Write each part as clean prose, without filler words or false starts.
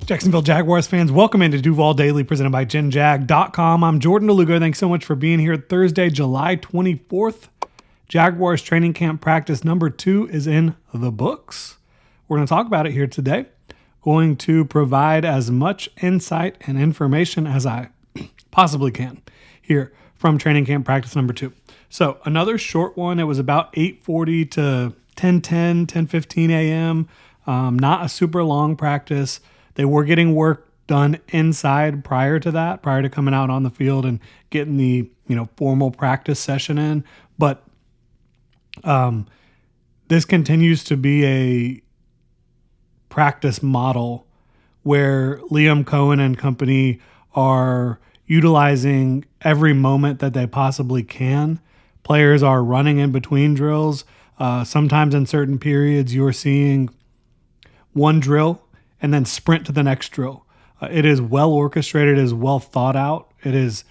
Jacksonville Jaguars fans, welcome into Duval Daily, presented by GenJag.com. I'm Jordan DeLugo. Thanks so much for being here. Thursday, July 24th. Jaguars Training Camp Practice number 2 is in the books. We're going to talk about it here today. Going to provide as much insight and information as I possibly can here from Training Camp Practice number 2. So another short one. It was about 8:40 to 10:15 a.m. Not a super long practice. They were getting work done inside prior to that, prior to coming out on the field and getting the formal practice session in. But this continues to be a practice model where Liam Cohen and company are utilizing every moment that they possibly can. Players are running in between drills. Sometimes in certain periods, you're seeing one drill and then sprint to the next drill. It is well orchestrated, it is well thought out. It is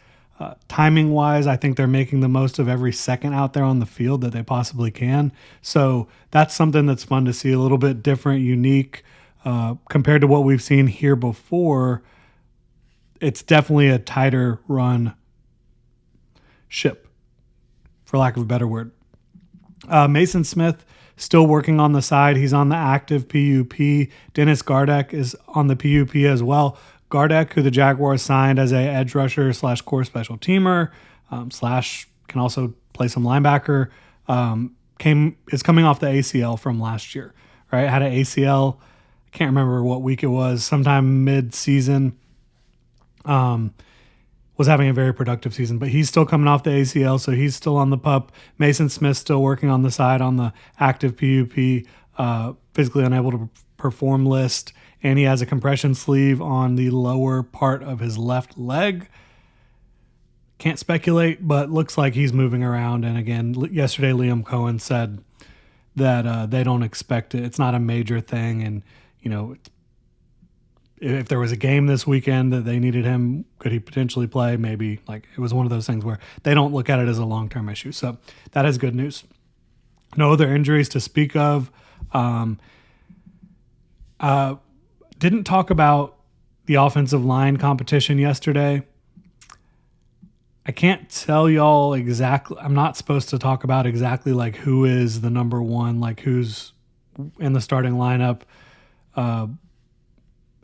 timing wise, I think they're making the most of every second out there on the field that they possibly can. So that's something that's fun to see, a little bit different, unique compared to what we've seen here before. It's definitely a tighter run ship, for lack of a better word. Mason Smith still working on the side. He's on the active PUP. Dennis Gardeck is on the PUP as well. Gardeck, who the Jaguars signed as a edge rusher / core special teamer / can also play some linebacker, is coming off the ACL from last year. Right, had an ACL. I can't remember what week it was. Sometime mid-season. Was having a very productive season, but he's still coming off the ACL, so he's still on the PUP. Mason Smith still working on the side on the active PUP, physically unable to perform list, and he has a compression sleeve on the lower part of his left leg. Can't speculate, but looks like he's moving around. And again, yesterday Liam Cohen said that they don't expect it. It's not a major thing, and if there was a game this weekend that they needed him, could he potentially play? Maybe. Like, it was one of those things where they don't look at it as a long-term issue. So that is good news. No other injuries to speak of. Didn't talk about the offensive line competition yesterday. I can't tell y'all exactly. I'm not supposed to talk about exactly like who is the number one, like who's in the starting lineup.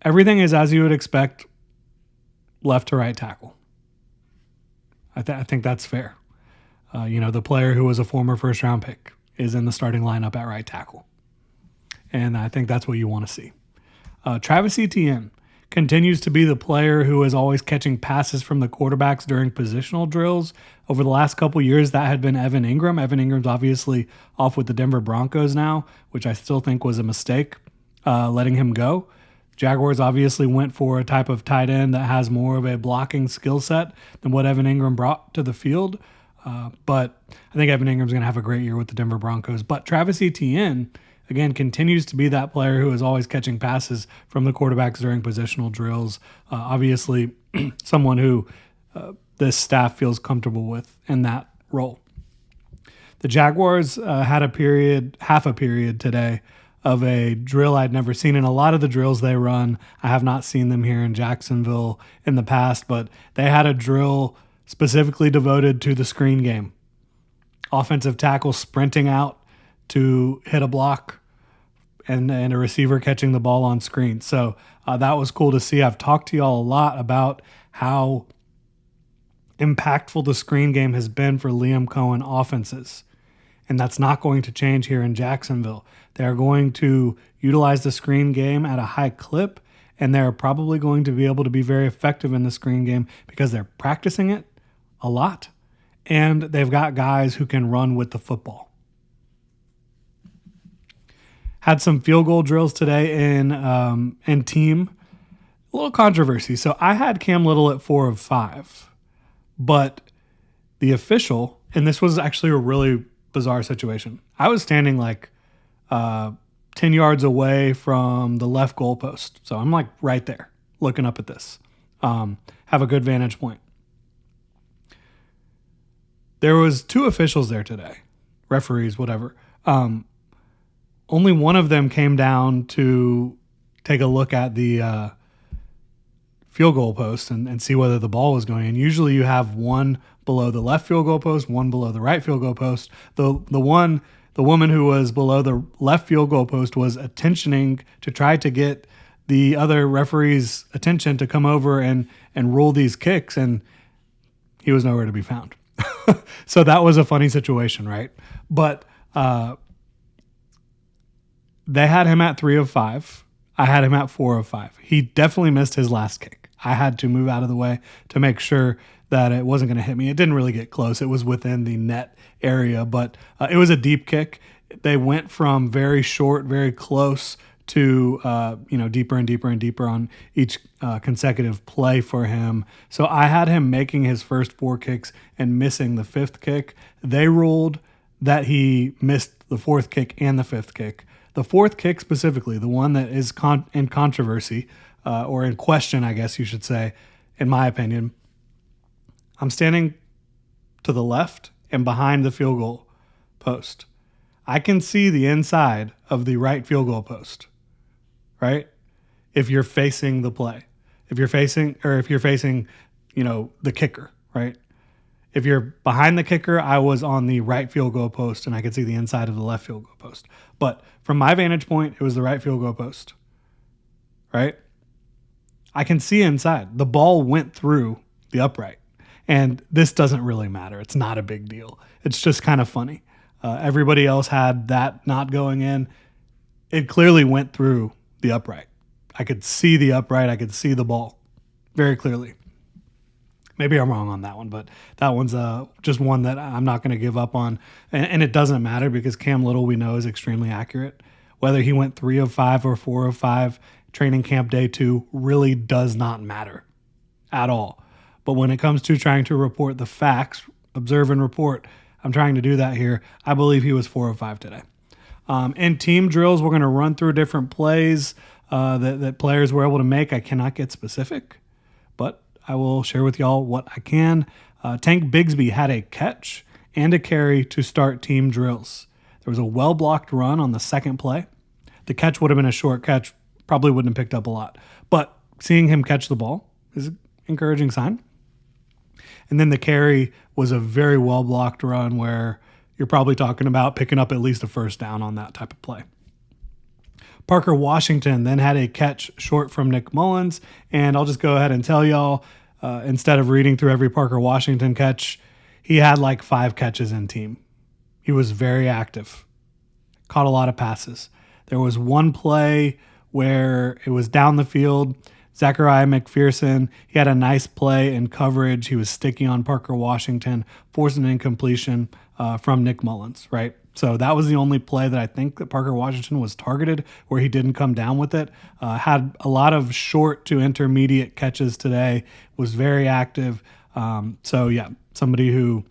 Everything is as you would expect, left to right tackle. I think that's fair. The player who was a former first-round pick is in the starting lineup at right tackle. And I think that's what you want to see. Travis Etienne continues to be the player who is always catching passes from the quarterbacks during positional drills. Over the last couple years, that had been Evan Ingram. Evan Ingram's obviously off with the Denver Broncos now, which I still think was a mistake, letting him go. Jaguars obviously went for a type of tight end that has more of a blocking skill set than what Evan Ingram brought to the field. But I think Evan Ingram's going to have a great year with the Denver Broncos. But Travis Etienne, again, continues to be that player who is always catching passes from the quarterbacks during positional drills. Obviously, someone who this staff feels comfortable with in that role. The Jaguars had half a period today of a drill I'd never seen. In a lot of the drills they run, I have not seen them here in Jacksonville in the past, but they had a drill specifically devoted to the screen game. Offensive tackle sprinting out to hit a block and a receiver catching the ball on screen. So that was cool to see. I've talked to y'all a lot about how impactful the screen game has been for Liam Cohen offenses. And that's not going to change here in Jacksonville. They are going to utilize the screen game at a high clip, and they're probably going to be able to be very effective in the screen game because they're practicing it a lot, and they've got guys who can run with the football. Had some field goal drills today in team. A little controversy. So I had Cam Little at 4 of 5, but the official, and this was actually a really bizarre situation. I was standing like 10 yards away from the left goalpost. So I'm like right there looking up at this. Have a good vantage point. There was 2 officials there today, referees, whatever. Only one of them came down to take a look at the field goal post and see whether the ball was going in. Usually you have one below the left field goal post, one below the right field goal post. The woman who was below the left field goal post was attentioning to try to get the other referee's attention to come over and rule these kicks, and he was nowhere to be found. So that was a funny situation, right? But they had him at 3 of 5. I had him at 4 of 5. He definitely missed his last kick. I had to move out of the way to make sure that it wasn't going to hit me. It didn't really get close. It was within the net area, but it was a deep kick. They went from very short, very close to deeper and deeper and deeper on each consecutive play for him. So I had him making his first 4 kicks and missing the 5th kick. They ruled that he missed the 4th kick and the 5th kick. The 4th kick specifically, the one that is in controversy or in question, I guess you should say, in my opinion, I'm standing to the left and behind the field goal post. I can see the inside of the right field goal post, right? If you're facing the play, if you're facing, the kicker, right? If you're behind the kicker, I was on the right field goal post and I could see the inside of the left field goal post. But from my vantage point, it was the right field goal post, right? I can see inside. The ball went through the upright. And this doesn't really matter. It's not a big deal. It's just kind of funny. Everybody else had that not going in. It clearly went through the upright. I could see the upright. I could see the ball very clearly. Maybe I'm wrong on that one, but that one's just one that I'm not going to give up on. And it doesn't matter because Cam Little, we know, is extremely accurate. Whether he went 3 of 5 or 4 of 5, training camp day 2 really does not matter at all. But when it comes to trying to report the facts, observe and report, I'm trying to do that here. I believe he was 4 of 5 today. In team drills, we're going to run through different plays that players were able to make. I cannot get specific, but I will share with y'all what I can. Tank Bigsby had a catch and a carry to start team drills. There was a well-blocked run on the second play. The catch would have been a short catch, probably wouldn't have picked up a lot. But seeing him catch the ball is an encouraging sign. And then the carry was a very well-blocked run where you're probably talking about picking up at least a first down on that type of play. Parker Washington then had a catch short from Nick Mullins, and I'll just go ahead and tell y'all, instead of reading through every Parker Washington catch, he had like 5 catches in team. He was very active, caught a lot of passes. There was one play where it was down the field, Zachariah McPherson, he had a nice play in coverage. He was sticky on Parker Washington, forcing an incompletion from Nick Mullins, right? So that was the only play that I think that Parker Washington was targeted where he didn't come down with it. Had a lot of short to intermediate catches today, was very active. Somebody who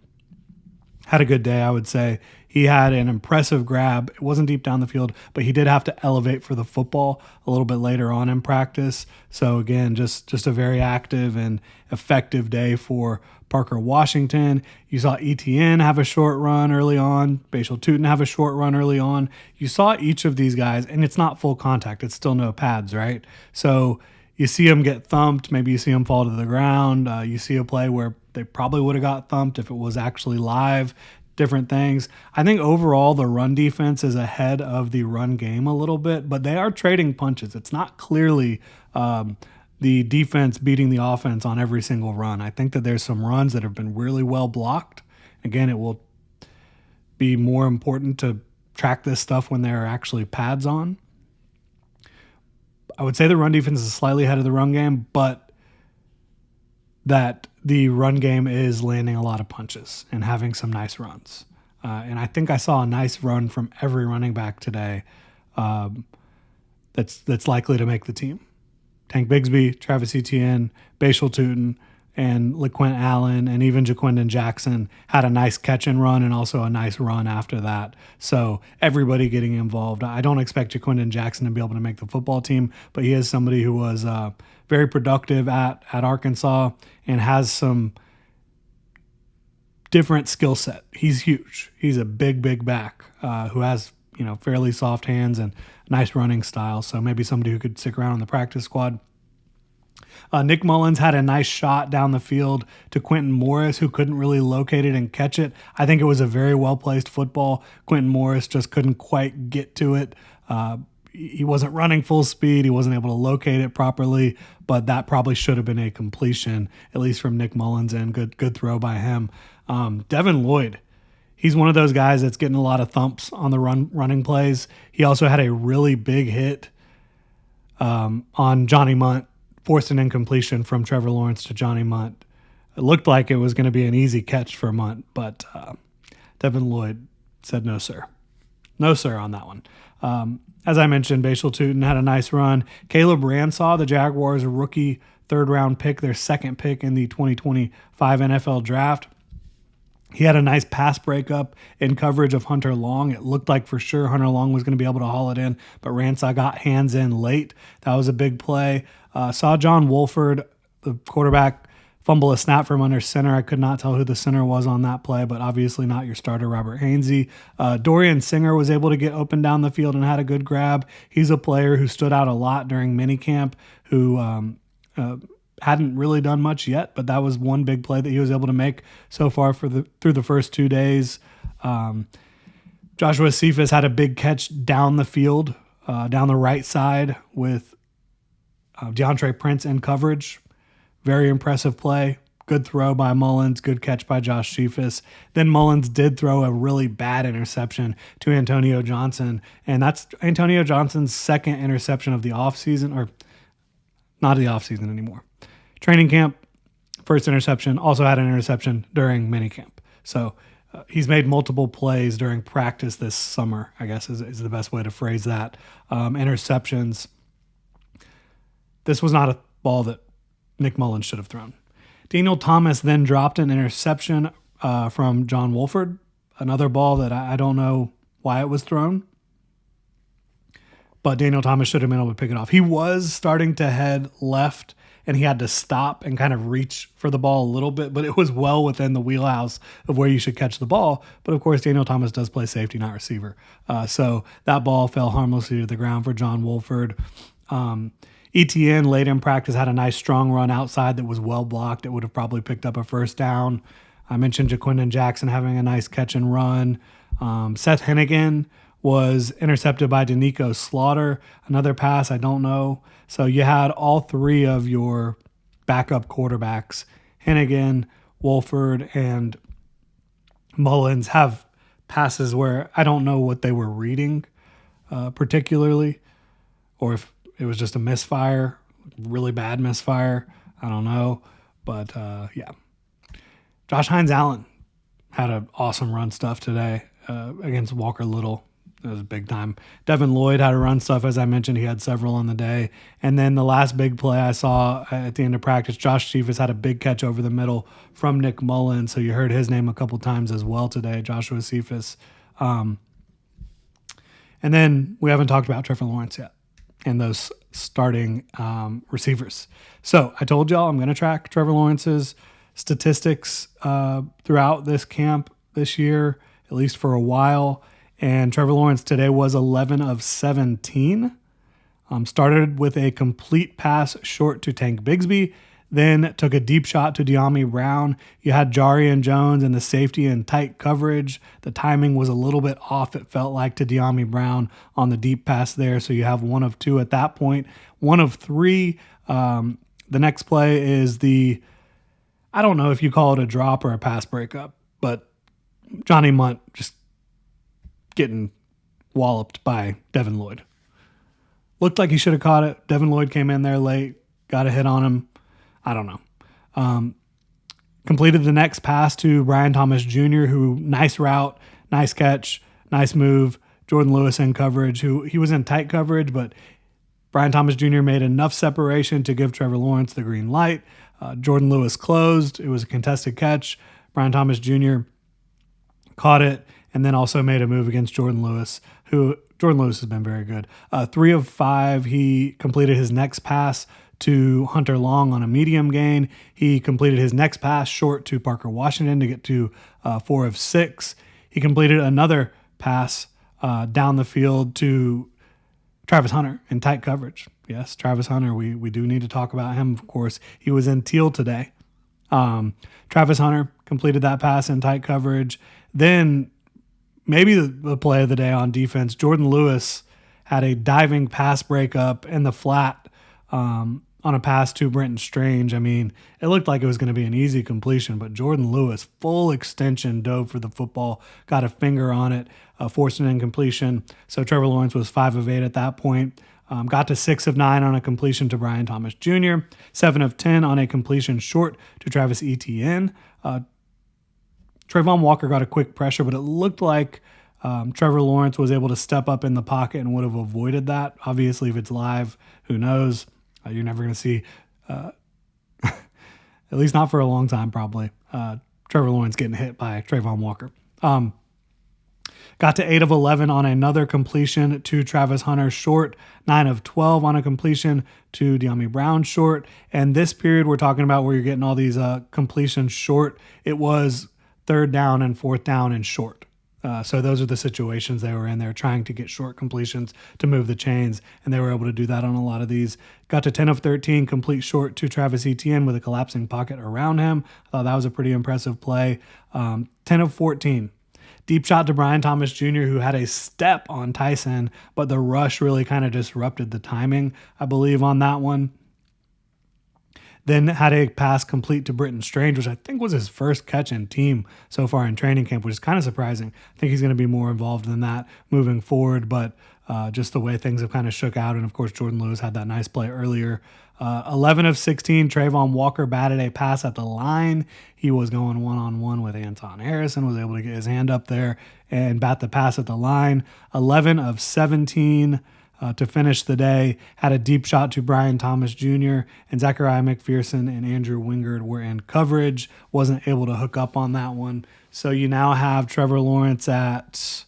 had a good day, I would say. He had an impressive grab. It wasn't deep down the field, but he did have to elevate for the football a little bit later on in practice. So again, just a very active and effective day for Parker Washington. You saw ETN have a short run early on. Bashal Tootin have a short run early on. You saw each of these guys, and it's not full contact. It's still no pads, right? So you see them get thumped. Maybe you see them fall to the ground. You see a play where they probably would have got thumped if it was actually live. Different things. I think overall the run defense is ahead of the run game a little bit, but they are trading punches. It's not clearly the defense beating the offense on every single run. I think that there's some runs that have been really well blocked. Again, it will be more important to track this stuff when there are actually pads on. I would say the run defense is slightly ahead of the run game, but that the run game is landing a lot of punches and having some nice runs. And I think I saw a nice run from every running back today that's likely to make the team. Tank Bigsby, Travis Etienne, Bashal Tootin, and LaQuint Allen, and even Jaquindon Jackson had a nice catch and run and also a nice run after that. So everybody getting involved. I don't expect Jaquindon Jackson to be able to make the football team, but he is somebody who was very productive at Arkansas and has some different skill set. He's huge. He's a big back who has fairly soft hands and nice running style. So maybe somebody who could stick around on the practice squad. Nick Mullins had a nice shot down the field to Quentin Morris, who couldn't really locate it and catch it. I think it was a very well-placed football. Quentin Morris just couldn't quite get to it. He wasn't running full speed. He wasn't able to locate it properly, but that probably should have been a completion, at least from Nick Mullins, and good throw by him. Devin Lloyd, he's one of those guys that's getting a lot of thumps on the running plays. He also had a really big hit on Johnny Munt, forced an incompletion from Trevor Lawrence to Johnny Munt. It looked like it was going to be an easy catch for Munt, but Devin Lloyd said no, sir. No, sir, on that one. As I mentioned, Bashal Tutin had a nice run. Caleb Ransaw, the Jaguars' rookie third-round pick, their second pick in the 2025 NFL Draft. He had a nice pass breakup in coverage of Hunter Long. It looked like for sure Hunter Long was going to be able to haul it in, but Ransaw got hands in late. That was a big play. Saw John Wolford, the quarterback, fumble a snap from under center. I could not tell who the center was on that play, but obviously not your starter, Robert Hainsey. Dorian Singer was able to get open down the field and had a good grab. He's a player who stood out a lot during minicamp, who hadn't really done much yet, but that was one big play that he was able to make so far through the first 2 days. Joshua Cephas had a big catch down the field, down the right side with DeAndre Prince in coverage. Very impressive play. Good throw by Mullins. Good catch by Josh Cephas. Then Mullins did throw a really bad interception to Antonio Johnson, and that's Antonio Johnson's second interception of the offseason, or not the offseason anymore. Training camp, first interception, also had an interception during minicamp. So he's made multiple plays during practice this summer, I guess is the best way to phrase that. Interceptions. This was not a ball that Nick Mullins should have thrown. Daniel Thomas then dropped an interception from John Wolford, another ball that I don't know why it was thrown, but Daniel Thomas should have been able to pick it off. He was starting to head left, and he had to stop and kind of reach for the ball a little bit, but it was well within the wheelhouse of where you should catch the ball. But of course, Daniel Thomas does play safety, not receiver. So that ball fell harmlessly to the ground for John Wolford. ETN late in practice had a nice strong run outside that was well blocked. It would have probably picked up a first down. I mentioned Jaquindon Jackson having a nice catch and run. Seth Hennigan was intercepted by Danico Slaughter. Another pass, I don't know. So you had all three of your backup quarterbacks, Hennigan, Wolford, and Mullins, have passes where I don't know what they were reading particularly, or if it was just a misfire, really bad misfire. I don't know. But, yeah. Josh Hines-Allen had an awesome run stuff today against Walker Little. It was big time. Devin Lloyd had a run stuff, as I mentioned. He had several on the day. And then the last big play I saw at the end of practice, Josh Cephas had a big catch over the middle from Nick Mullins. So you heard his name a couple times as well today, Joshua Cephas. And then we haven't talked about Trevor Lawrence yet and those starting receivers. So I told y'all I'm going to track Trevor Lawrence's statistics throughout this camp this year, at least for a while. And Trevor Lawrence today was 11 of 17. Started with a complete pass short to Tank Bigsby, then took a deep shot to De'Ami Brown. You had Jarian Jones and the safety in tight coverage. The timing was a little bit off, it felt like, to De'Ami Brown on the deep pass there. So you have 1 of 2 at that point. 1 of 3. The next play is I don't know if you call it a drop or a pass breakup, but Johnny Munt just getting walloped by Devin Lloyd. Looked like he should have caught it. Devin Lloyd came in there late, got a hit on him. I don't know. Completed the next pass to Brian Thomas Jr., who, nice route, nice catch, nice move. Jordan Lewis in coverage, who he was in tight coverage, but Brian Thomas Jr. made enough separation to give Trevor Lawrence the green light. Jordan Lewis closed. It was a contested catch. Brian Thomas Jr. caught it and then also made a move against Jordan Lewis, who Jordan Lewis has been very good. 3 of 5, he completed his next pass to Hunter Long on a medium gain. He completed his next pass short to Parker Washington to get to 4 of 6. He completed another pass down the field to Travis Hunter in tight coverage. Yes, Travis Hunter. We do need to talk about him, of course. He was in teal today. Travis Hunter completed that pass in tight coverage. Then maybe the play of the day on defense, Jordan Lewis had a diving pass breakup in the flat on a pass to Brenton Strange. I mean, it looked like it was going to be an easy completion, but Jordan Lewis, full extension, dove for the football, got a finger on it, forced an incompletion. So Trevor Lawrence was 5 of 8 at that point. Got to 6 of 9 on a completion to Brian Thomas Jr., 7 of 10 on a completion short to Travis Etienne. Trayvon Walker got a quick pressure, but it looked like Trevor Lawrence was able to step up in the pocket and would have avoided that. Obviously, if it's live, who knows? You're never going to see, at least not for a long time probably, Trevor Lawrence getting hit by Trayvon Walker. Got to 8 of 11 on another completion to Travis Hunter short, 9 of 12 on a completion to De'Ami Brown short. And this period we're talking about where you're getting all these completions short, it was 3rd down and 4th down and short. So those are the situations they were in. They were trying to get short completions to move the chains, and they were able to do that on a lot of these. Got to 10 of 13 complete short to Travis Etienne with a collapsing pocket around him. I thought that was a pretty impressive play. 10 of 14. Deep shot to Brian Thomas Jr., who had a step on Tyson, but the rush really kind of disrupted the timing, I believe, on that one. Then had a pass complete to Brenton Strange, which I think was his first catch in team so far in training camp, which is kind of surprising. I think he's going to be more involved than that moving forward, but just the way things have kind of shook out. And, of course, Jordan Lewis had that nice play earlier. 11 of 16, Trayvon Walker batted a pass at the line. He was going one-on-one with Anton Harrison, was able to get his hand up there and bat the pass at the line. 11 of 17 to finish the day. Had a deep shot to Brian Thomas Jr. and Zachariah McPherson and Andrew Wingard were in coverage. Wasn't able to hook up on that one. So you now have Trevor Lawrence at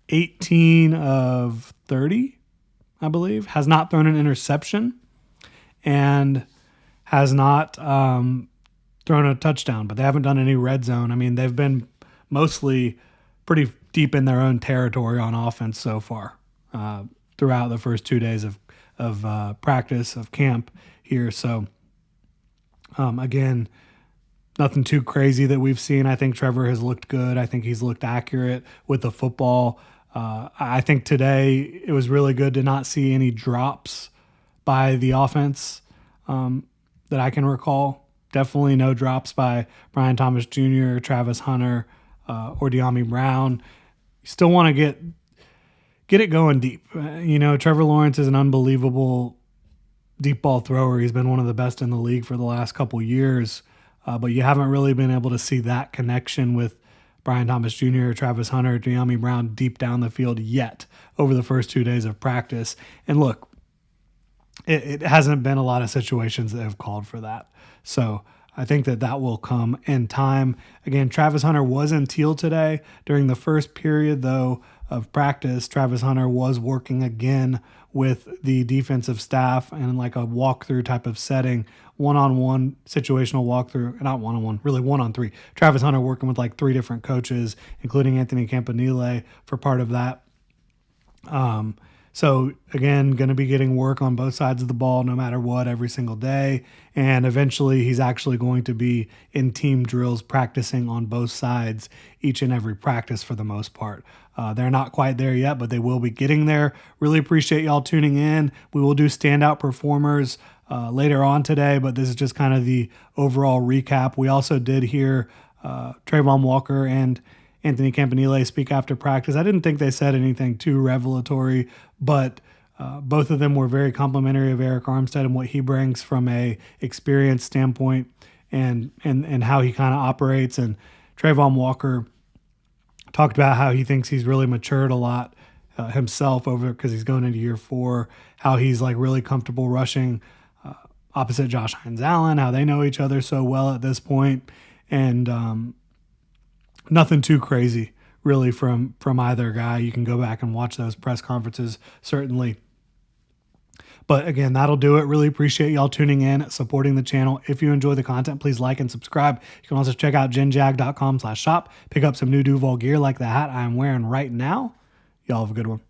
18 of 30, I believe. Has not thrown an interception and has not thrown a touchdown, but they haven't done any red zone. I mean, they've been mostly pretty deep in their own territory on offense so far. Throughout the first 2 days of practice, of camp here. So, again, nothing too crazy that we've seen. I think Trevor has looked good. I think he's looked accurate with the football. I think today it was really good to not see any drops by the offense that I can recall. Definitely no drops by Brian Thomas Jr., Travis Hunter, or De'Ami Brown. You still want to get it going deep. Trevor Lawrence is an unbelievable deep ball thrower. He's been one of the best in the league for the last couple years, but you haven't really been able to see that connection with Brian Thomas Jr., Travis Hunter, De'Ami Brown deep down the field yet over the first 2 days of practice. And look, it hasn't been a lot of situations that have called for that. So I think that will come in time. Again, Travis Hunter was in teal today. During the first period, though, of practice, Travis Hunter was working again with the defensive staff in like a walkthrough type of setting, one-on-one situational walkthrough, not one-on-one, really one-on-3. Travis Hunter working with like 3 different coaches, including Anthony Campanile for part of that. So again, going to be getting work on both sides of the ball no matter what every single day. And eventually he's actually going to be in team drills practicing on both sides each and every practice for the most part. They're not quite there yet, but they will be getting there. Really appreciate y'all tuning in. We will do standout performers later on today, but this is just kind of the overall recap. We also did hear Trayvon Walker and Anthony Campanile speak after practice. I didn't think they said anything too revelatory, but both of them were very complimentary of Eric Armstead and what he brings from a experience standpoint and how he kind of operates. And Trayvon Walker talked about how he thinks he's really matured a lot himself over because he's going into year 4, how he's like really comfortable rushing opposite Josh Hines Allen, how they know each other so well at this point, and nothing too crazy really from either guy. You can go back and watch those press conferences, certainly. But again, that'll do it. Really appreciate y'all tuning in, supporting the channel. If you enjoy the content, please like and subscribe. You can also check out genjag.com/shop. Pick up some new Duval gear like the hat I'm wearing right now. Y'all have a good one.